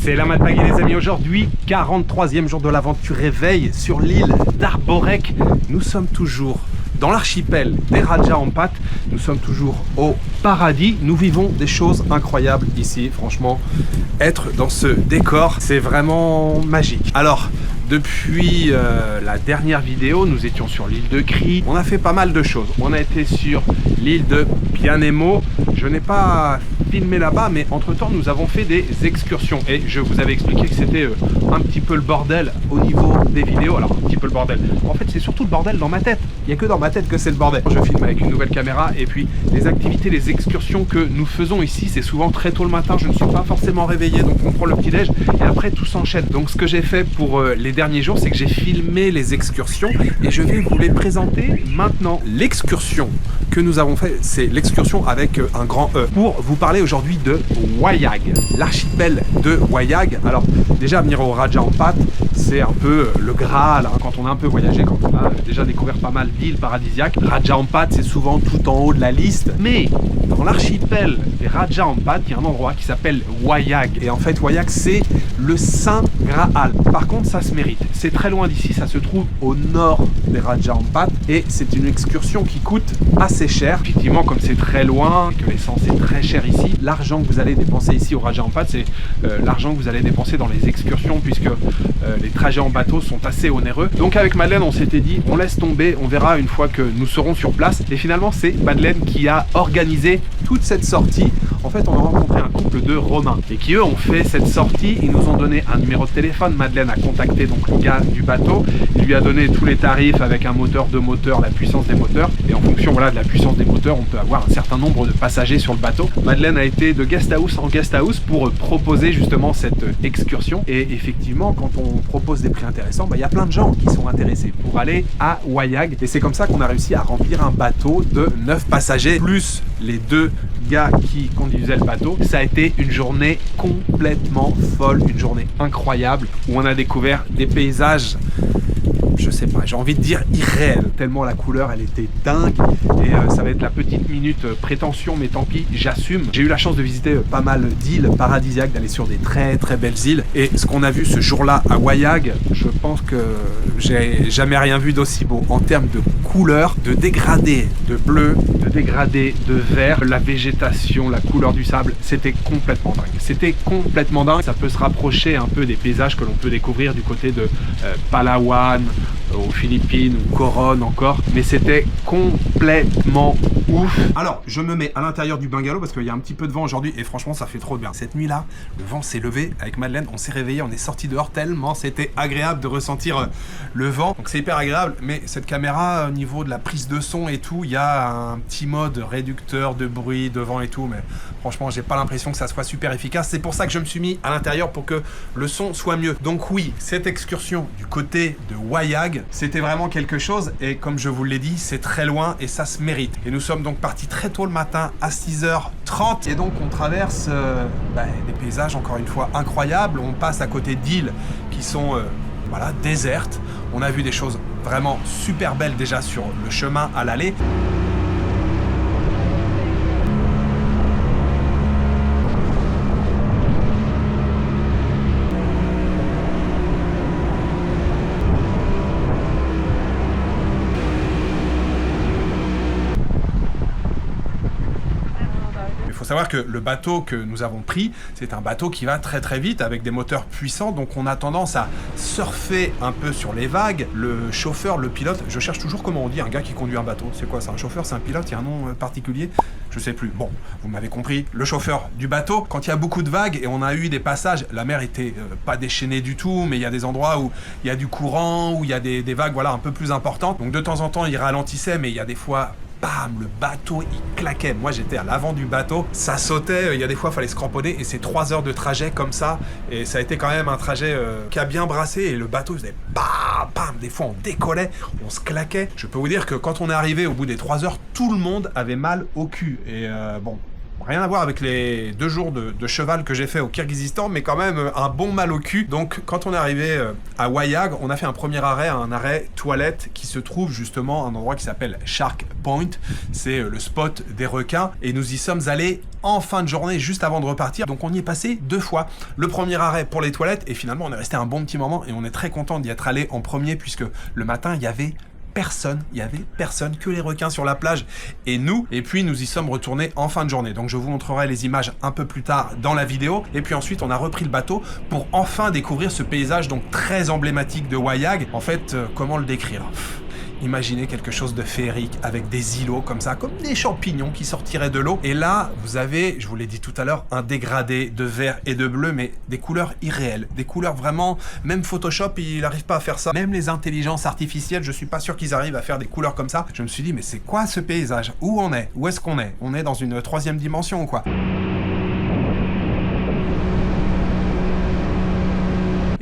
C'est la Matpagui les amis, aujourd'hui 43e jour de l'aventure réveil sur l'île d'Arborek. Nous sommes toujours dans l'archipel des Raja Ampat, nous sommes toujours au paradis, nous vivons des choses incroyables ici, franchement, être dans ce décor, c'est vraiment magique. Alors, depuis la dernière vidéo, nous étions sur l'île de Kri, on a fait pas mal de choses, on a été sur l'île de Pianemo, je n'ai pas filmé là-bas, mais entre-temps nous avons fait des excursions et je vous avais expliqué que c'était un petit peu le bordel au niveau des vidéos. Alors un petit peu le bordel, en fait c'est surtout le bordel dans ma tête, il n'y a que dans ma tête que c'est le bordel. Je filme avec une nouvelle caméra et puis les activités, les excursions que nous faisons ici, c'est souvent très tôt le matin, je ne suis pas forcément réveillé, donc on prend le petit déj et après tout s'enchaîne. Donc ce que j'ai fait pour les derniers jours, c'est que j'ai filmé les excursions et je vais vous les présenter maintenant. L'excursion que nous avons fait, c'est l'excursion avec un grand E, pour vous parler aujourd'hui de Wayag, l'archipel de Wayag. Alors déjà venir au Raja Ampat, c'est un peu le Graal, hein, quand on a un peu voyagé, quand on a déjà découvert pas mal d'îles paradisiaques. Raja Ampat, c'est souvent tout en haut de la liste, mais dans l'archipel des Raja Ampat, il y a un endroit qui s'appelle Wayag, et en fait Wayag c'est le Saint Graal. Par contre ça se mérite, c'est très loin d'ici, ça se trouve au nord des Raja Ampat et c'est une excursion qui coûte assez cher. Effectivement, comme c'est très loin, que l'essence est très cher ici, l'argent que vous allez dépenser ici au Raja Ampat, c'est l'argent que vous allez dépenser dans les excursions, puisque les trajets en bateau sont assez onéreux. Donc avec Madeleine, on s'était dit, on laisse tomber, on verra une fois que nous serons sur place. Et finalement, c'est Madeleine qui a organisé toute cette sortie. En fait, on a rencontré un couple de Romains et qui, eux, ont fait cette sortie. Ils nous ont donné un numéro de téléphone. Madeleine a contacté donc le gars du bateau. Il lui a donné tous les tarifs avec un moteur, deux moteurs, la puissance des moteurs. Et en fonction voilà, de la puissance des moteurs, on peut avoir un certain nombre de passagers sur le bateau. Madeleine a été de guest house en guest house pour proposer justement cette excursion. Et effectivement, quand on propose des prix intéressants, il y a plein de gens qui sont intéressés pour aller à Wayag. Et c'est comme ça qu'on a réussi à remplir un bateau de 9 passagers, plus les 2 gars qui conduisaient le bateau. Ça a été une journée complètement folle, une journée incroyable, où on a découvert des paysages, je sais pas, j'ai envie de dire irréel, tellement la couleur elle était dingue. Et ça va être la petite minute prétention, mais tant pis, j'assume. J'ai eu la chance de visiter pas mal d'îles paradisiaques, d'aller sur des très très belles îles, et ce qu'on a vu ce jour-là à Wayag, je pense que j'ai jamais rien vu d'aussi beau en termes de couleurs, de dégradés de bleu, de dégradés de vert, la végétation, la couleur du sable, c'était complètement dingue. C'était complètement dingue. Ça peut se rapprocher un peu des paysages que l'on peut découvrir du côté de Palawan, aux Philippines ou Coron encore, mais c'était complètement ouf. Alors je me mets à l'intérieur du bungalow parce qu'il y a un petit peu de vent aujourd'hui et franchement ça fait trop bien. Cette nuit là, le vent s'est levé avec Madeleine, on s'est réveillé, on est sorti dehors tellement c'était agréable de ressentir le vent, donc c'est hyper agréable. Mais cette caméra au niveau de la prise de son et tout, il y a un petit mode réducteur de bruit, de vent et tout, mais franchement j'ai pas l'impression que ça soit super efficace. C'est pour ça que je me suis mis à l'intérieur pour que le son soit mieux. Donc oui, cette excursion du côté de Wayag, c'était vraiment quelque chose, et comme je vous l'ai dit, c'est très loin et ça se mérite. Et nous sommes donc partis très tôt le matin à 6h30 et donc on traverse des paysages encore une fois incroyables. On passe à côté d'îles qui sont voilà, désertes. On a vu des choses vraiment super belles déjà sur le chemin à l'aller. Il faut savoir que le bateau que nous avons pris, c'est un bateau qui va très très vite avec des moteurs puissants, donc on a tendance à surfer un peu sur les vagues. Le chauffeur, le pilote, je cherche toujours comment on dit un gars qui conduit un bateau, c'est quoi, c'est un chauffeur, c'est un pilote, il y a un nom particulier, je sais plus. Bon, vous m'avez compris, le chauffeur du bateau, quand il y a beaucoup de vagues et on a eu des passages, la mer était pas déchaînée du tout, mais il y a des endroits où il y a du courant, où il y a des vagues voilà, un peu plus importantes, donc de temps en temps il ralentissait, mais il y a des fois bam, le bateau il claquait. Moi j'étais à l'avant du bateau, ça sautait, il y a des fois il fallait se cramponner et c'est 3 heures de trajet comme ça, et ça a été quand même un trajet qui a bien brassé, et le bateau faisait bam bam, des fois on décollait, on se claquait. Je peux vous dire que quand on est arrivé au bout des 3 heures, tout le monde avait mal au cul, et bon, Rien à voir avec les 2 jours de cheval que j'ai fait au Kirghizistan, mais quand même un bon mal au cul. Donc quand on est arrivé à Wayag, on a fait un premier arrêt, un arrêt toilette qui se trouve justement à un endroit qui s'appelle Shark Point. C'est le spot des requins et nous y sommes allés en fin de journée juste avant de repartir. Donc on y est passé 2 fois. Le premier arrêt pour les toilettes et finalement on est resté un bon petit moment et on est très content d'y être allé en premier puisque le matin il y avait personne, que les requins sur la plage et nous, et puis nous y sommes retournés en fin de journée. Donc je vous montrerai les images un peu plus tard dans la vidéo, et puis ensuite on a repris le bateau pour enfin découvrir ce paysage donc très emblématique de Wayag. En fait, comment le décrire ? Imaginez quelque chose de féerique avec des îlots comme ça, comme des champignons qui sortiraient de l'eau. Et là, vous avez, je vous l'ai dit tout à l'heure, un dégradé de vert et de bleu, mais des couleurs irréelles. Des couleurs vraiment, même Photoshop, il n'arrive pas à faire ça. Même les intelligences artificielles, je suis pas sûr qu'ils arrivent à faire des couleurs comme ça. Je me suis dit, mais c'est quoi ce paysage ? Où on est ? Où est-ce qu'on est ? On est dans une 3e dimension ou quoi ?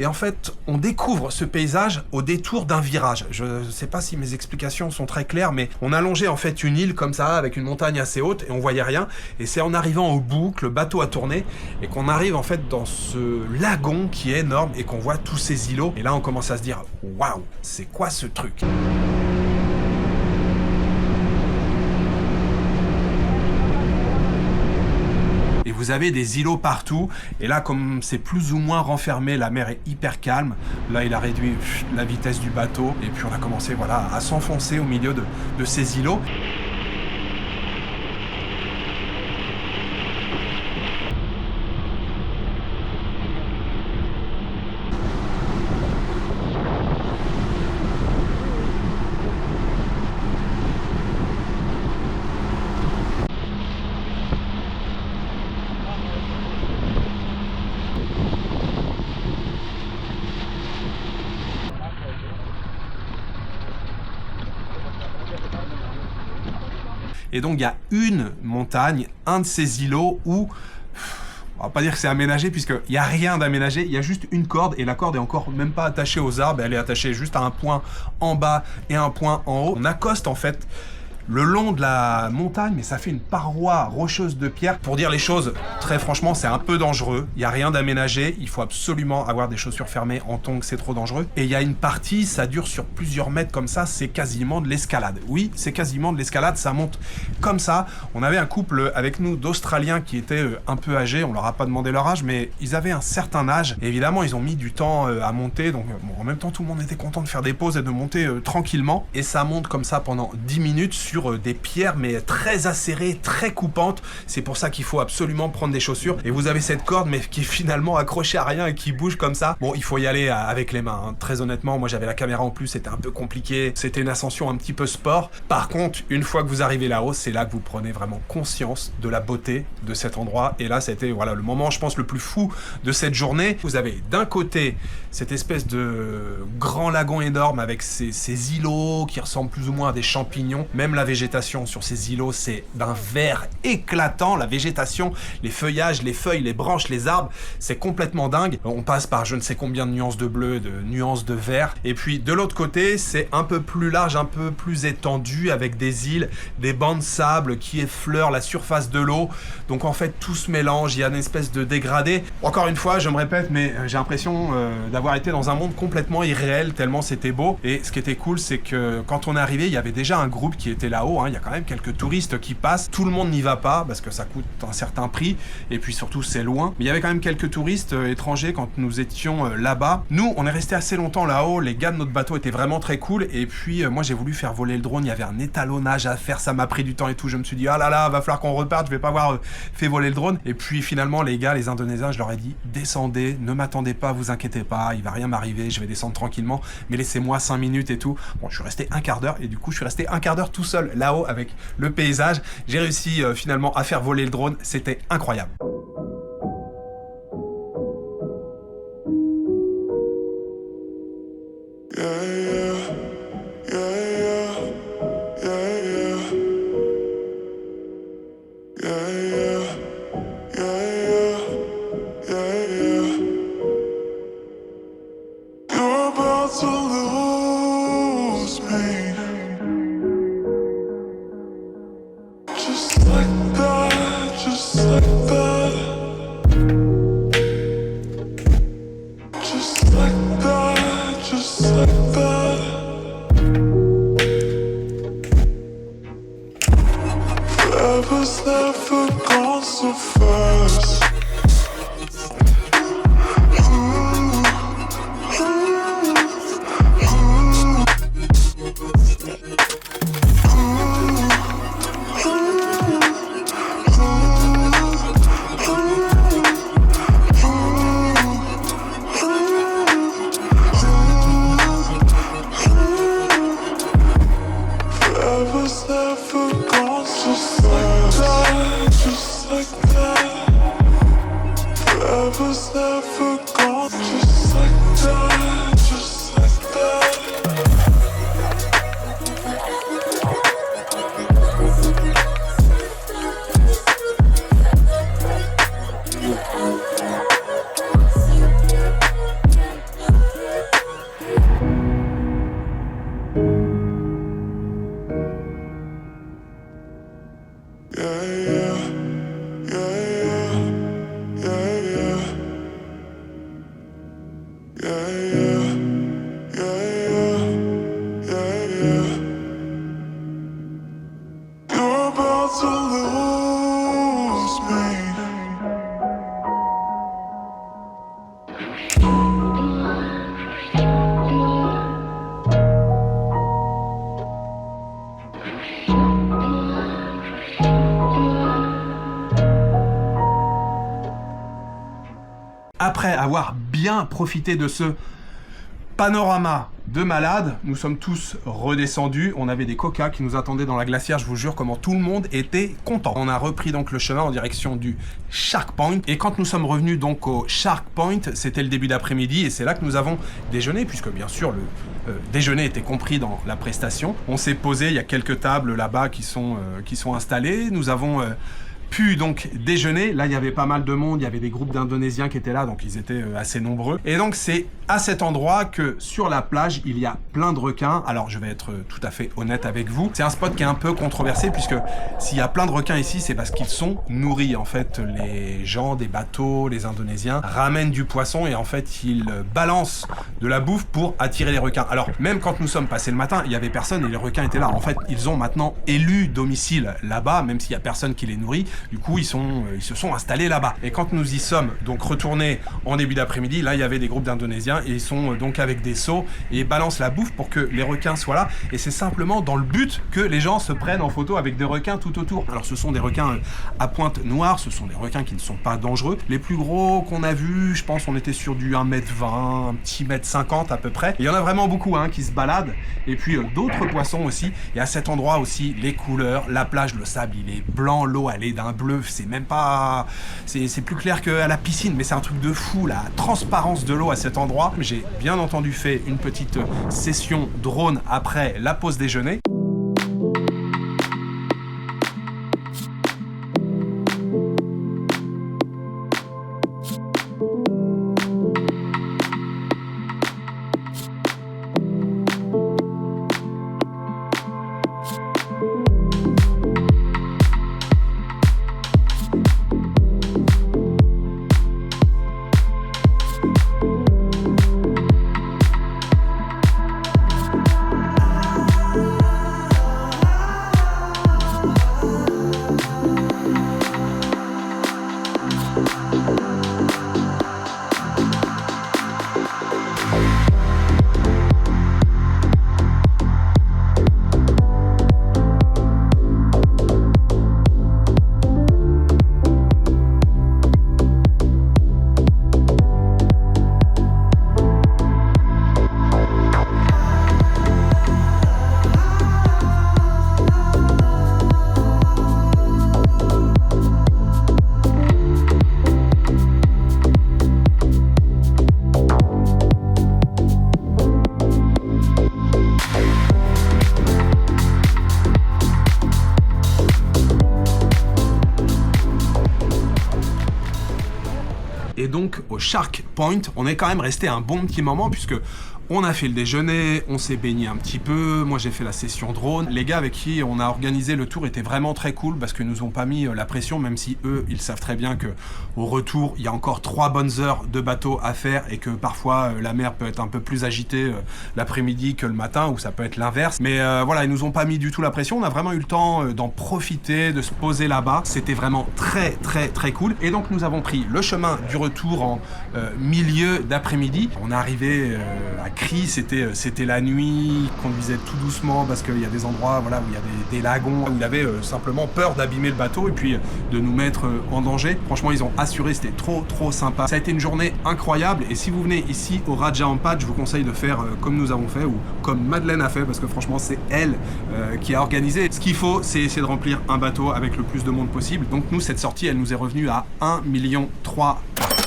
Et en fait, on découvre ce paysage au détour d'un virage. Je sais pas si mes explications sont très claires, mais on a longé en fait une île comme ça, avec une montagne assez haute, et on voyait rien. Et c'est en arrivant au bout que le bateau a tourné, et qu'on arrive en fait dans ce lagon qui est énorme, et qu'on voit tous ces îlots. Et là, on commence à se dire, waouh, c'est quoi ce truc ? Et vous avez des îlots partout, et là comme c'est plus ou moins renfermé, la mer est hyper calme. Là il a réduit la vitesse du bateau, et puis on a commencé voilà, à s'enfoncer au milieu de ces îlots. Et donc il y a une montagne, un de ces îlots où, on va pas dire que c'est aménagé puisqu'il n'y a rien d'aménagé, il y a juste une corde et la corde est encore même pas attachée aux arbres, elle est attachée juste à un point en bas et un point en haut. On accoste en fait le long de la montagne, mais ça fait une paroi rocheuse de pierre. Pour dire les choses, très franchement, c'est un peu dangereux. Il n'y a rien d'aménagé. Il faut absolument avoir des chaussures fermées en tongs, c'est trop dangereux. Et il y a une partie, ça dure sur plusieurs mètres comme ça, c'est quasiment de l'escalade. Oui, c'est quasiment de l'escalade, ça monte comme ça. On avait un couple avec nous d'Australiens qui étaient un peu âgés, on leur a pas demandé leur âge, mais ils avaient un certain âge. Et évidemment, ils ont mis du temps à monter, donc bon, en même temps, tout le monde était content de faire des pauses et de monter tranquillement. Et ça monte comme ça pendant 10 minutes sur des pierres mais très acérées, très coupantes. C'est pour ça qu'il faut absolument prendre des chaussures. Et vous avez cette corde mais qui est finalement accrochée à rien et qui bouge comme ça. Bon, il faut y aller avec les mains, hein. Très honnêtement, moi j'avais la caméra en plus, c'était un peu compliqué. C'était une ascension un petit peu sport. Par contre, une fois que vous arrivez là-haut, c'est là que vous prenez vraiment conscience de la beauté de cet endroit. Et là, c'était voilà le moment, je pense, le plus fou de cette journée. Vous avez d'un côté cette espèce de grand lagon énorme avec ces îlots qui ressemblent plus ou moins à des champignons. Même la végétation sur ces îlots, c'est d'un vert éclatant. La végétation, les feuillages, les feuilles, les branches, les arbres, c'est complètement dingue. On passe par je ne sais combien de nuances de bleu, de nuances de vert. Et puis de l'autre côté, c'est un peu plus large, un peu plus étendu avec des îles, des bancs de sable qui effleurent la surface de l'eau. Donc en fait, tout se mélange. Il y a une espèce de dégradé. Encore une fois, je me répète, mais j'ai l'impression d'avoir été dans un monde complètement irréel tellement c'était beau. Et ce qui était cool, c'est que quand on est arrivé, il y avait déjà un groupe qui était là-haut, hein. Il y a quand même quelques touristes qui passent. Tout le monde n'y va pas parce que ça coûte un certain prix et puis surtout c'est loin. Mais il y avait quand même quelques touristes étrangers quand nous étions là-bas. Nous, on est resté assez longtemps là-haut. Les gars de notre bateau étaient vraiment très cool. Et puis moi, j'ai voulu faire voler le drone. Il y avait un étalonnage à faire. Ça m'a pris du temps et tout. Je me suis dit, ah là là, va falloir qu'on reparte. Je vais pas avoir fait voler le drone. Et puis finalement, les gars, les Indonésiens, je leur ai dit, descendez, ne m'attendez pas, vous inquiétez pas. Il va rien m'arriver. Je vais descendre tranquillement. Mais laissez-moi 5 minutes et tout. Bon, je suis resté un quart d'heure et du coup, je suis resté un quart d'heure tout seul là-haut avec le paysage. J'ai réussi finalement à faire voler le drone, c'était incroyable. just like that. Just like that, just like that. Forever's never gone so fast. Forever's never gone so fast. Just like that. Forever's never gone just like that. Just like that. Yeah, yeah, yeah, yeah, yeah, yeah, yeah, yeah, yeah, yeah. You're about to lose me. Après avoir bien profité de ce panorama de malade, nous sommes tous redescendus. On avait des coca qui nous attendaient dans la glacière. Je vous jure comment tout le monde était content. On a repris donc le chemin en direction du Shark Point. Et quand nous sommes revenus donc au Shark Point, c'était le début d'après-midi et c'est là que nous avons déjeuné, puisque bien sûr le déjeuner était compris dans la prestation. On s'est posé, il y a quelques tables là-bas qui sont installées. Nous avons pu donc déjeuner. Là, il y avait pas mal de monde, il y avait des groupes d'Indonésiens qui étaient là, donc ils étaient assez nombreux. Et donc, c'est à cet endroit que, sur la plage, il y a plein de requins. Alors, je vais être tout à fait honnête avec vous. C'est un spot qui est un peu controversé, puisque s'il y a plein de requins ici, c'est parce qu'ils sont nourris. En fait, les gens des bateaux, les Indonésiens, ramènent du poisson et en fait, ils balancent de la bouffe pour attirer les requins. Alors, même quand nous sommes passés le matin, il y avait personne et les requins étaient là. En fait, ils ont maintenant élu domicile là-bas, même s'il y a personne qui les nourrit. Du coup, ils se sont installés là-bas. Et quand nous y sommes donc retournés en début d'après-midi, là, il y avait des groupes d'Indonésiens et ils sont donc avec des seaux et balancent la bouffe pour que les requins soient là. Et c'est simplement dans le but que les gens se prennent en photo avec des requins tout autour. Alors, ce sont des requins à pointe noire, ce sont des requins qui ne sont pas dangereux. Les plus gros qu'on a vus, je pense, on était sur du 1m20, un petit 1m50 à peu près. Et il y en a vraiment beaucoup qui se baladent. Et puis, d'autres poissons aussi. Et à cet endroit aussi, les couleurs, la plage, le sable, il est blanc, l'eau, elle est d'un bleu, c'est même pas... C'est plus clair qu'à la piscine, mais c'est un truc de fou, la transparence de l'eau à cet endroit. J'ai bien entendu fait une petite session drone après la pause déjeuner. Et donc au Shark Point, on est quand même resté un bon petit moment puisque On a fait le déjeuner, on s'est baigné un petit peu, moi j'ai fait la session drone. Les gars avec qui on a organisé le tour étaient vraiment très cool parce que nous ont pas mis la pression, même si eux, ils savent très bien que au retour, il y a encore 3 bonnes heures de bateau à faire et que parfois la mer peut être un peu plus agitée l'après-midi que le matin, ou ça peut être l'inverse. Mais voilà, ils nous ont pas mis du tout la pression, on a vraiment eu le temps d'en profiter, de se poser là-bas. C'était vraiment très cool. Et donc nous avons pris le chemin du retour en milieu d'après-midi. On est arrivé à Cry, c'était la nuit, on conduisait tout doucement parce qu'il y a des endroits voilà, où il y a des lagons, où il avait simplement peur d'abîmer le bateau et puis de nous mettre en danger. Franchement, ils ont assuré, c'était trop sympa. Ça a été une journée incroyable et si vous venez ici au Raja Ampat, je vous conseille de faire comme nous avons fait ou comme Madeleine a fait parce que franchement, c'est elle qui a organisé. Ce qu'il faut, c'est essayer de remplir un bateau avec le plus de monde possible. Donc nous, cette sortie, elle nous est revenue à 1,3 million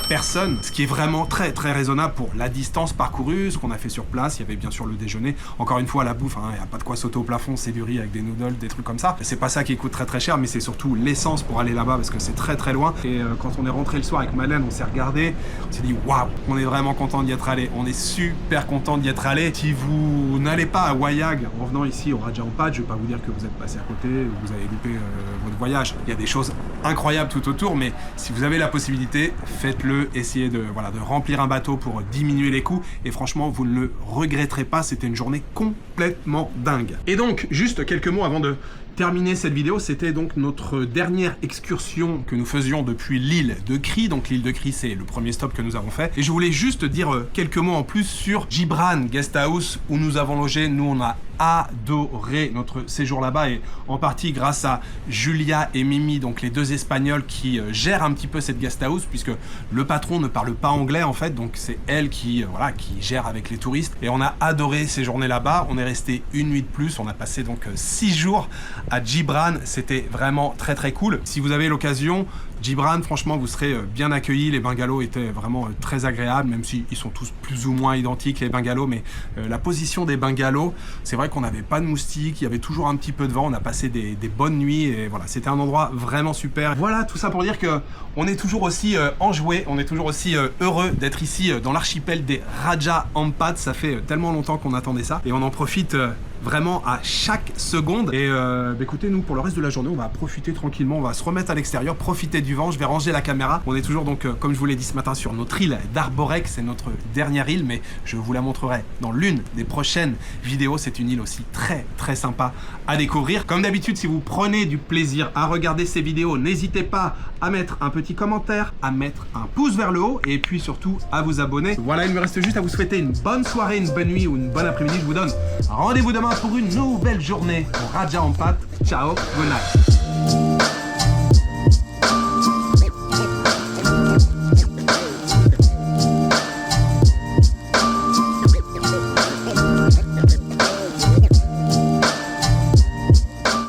personnes, ce qui est vraiment très raisonnable pour la distance parcourue, ce qu'on a fait sur place. Il y avait bien sûr le déjeuner, encore une fois la bouffe, il n'y a pas de quoi sauter au plafond, c'est du riz avec des noodles, des trucs comme ça. C'est pas ça qui coûte très cher, mais c'est surtout l'essence pour aller là-bas parce que c'est très loin. Et quand on est rentré le soir avec Madeleine, on s'est regardé, on s'est dit waouh, on est vraiment content d'y être allé, on est super content d'y être allé. Si vous n'allez pas à Wayag en venant ici au Raja Ampat, je vais pas vous dire que vous êtes passé à côté ou vous avez loupé votre voyage. Il y a des choses incroyables tout autour, mais si vous avez la possibilité, faites-le. Essayez de remplir un bateau pour diminuer les coûts et franchement vous ne le regretterez pas, c'était une journée complètement dingue. Et donc juste quelques mots avant de terminer cette vidéo, c'était donc notre dernière excursion que nous faisions depuis l'île de Cry. Donc l'île de Cry, c'est le premier stop que nous avons fait. Et je voulais juste dire quelques mots en plus sur Gibran Guest House où nous avons logé. Nous, on a adoré notre séjour là-bas et en partie grâce à Julia et Mimi, donc les 2 Espagnols qui gèrent un petit peu cette guest house puisque le patron ne parle pas anglais en fait, donc c'est elle qui gère avec les touristes et on a adoré ces journées là-bas. On est resté une nuit de plus, on a passé donc 6 jours à Gibran, c'était vraiment très cool. Si vous avez l'occasion, Gibran, franchement, vous serez bien accueillis. Les bungalows étaient vraiment très agréables, même s'ils sont tous plus ou moins identiques, les bungalows. Mais la position des bungalows, c'est vrai qu'on n'avait pas de moustiques, il y avait toujours un petit peu de vent. On a passé des bonnes nuits et voilà, c'était un endroit vraiment super. Voilà, tout ça pour dire que on est toujours aussi enjoué, on est toujours aussi heureux d'être ici dans l'archipel des Raja Ampat. Ça fait tellement longtemps qu'on attendait ça et on en profite vraiment à chaque seconde. Et écoutez, nous pour le reste de la journée, on va profiter tranquillement, on va se remettre à l'extérieur, profiter du vent. Je vais ranger la caméra. On est toujours donc, comme je vous l'ai dit ce matin, sur notre île d'Arborek. C'est notre dernière île, mais je vous la montrerai dans l'une des prochaines vidéos. C'est une île aussi très sympa à découvrir. Comme d'habitude, si vous prenez du plaisir à regarder ces vidéos, n'hésitez pas à mettre un petit commentaire, à mettre un pouce vers le haut et puis surtout à vous abonner. Voilà, il me reste juste à vous souhaiter une bonne soirée, une bonne nuit ou une bonne après-midi. Je vous donne rendez-vous demain pour une nouvelle journée au Raja Ampat. Ciao, good night.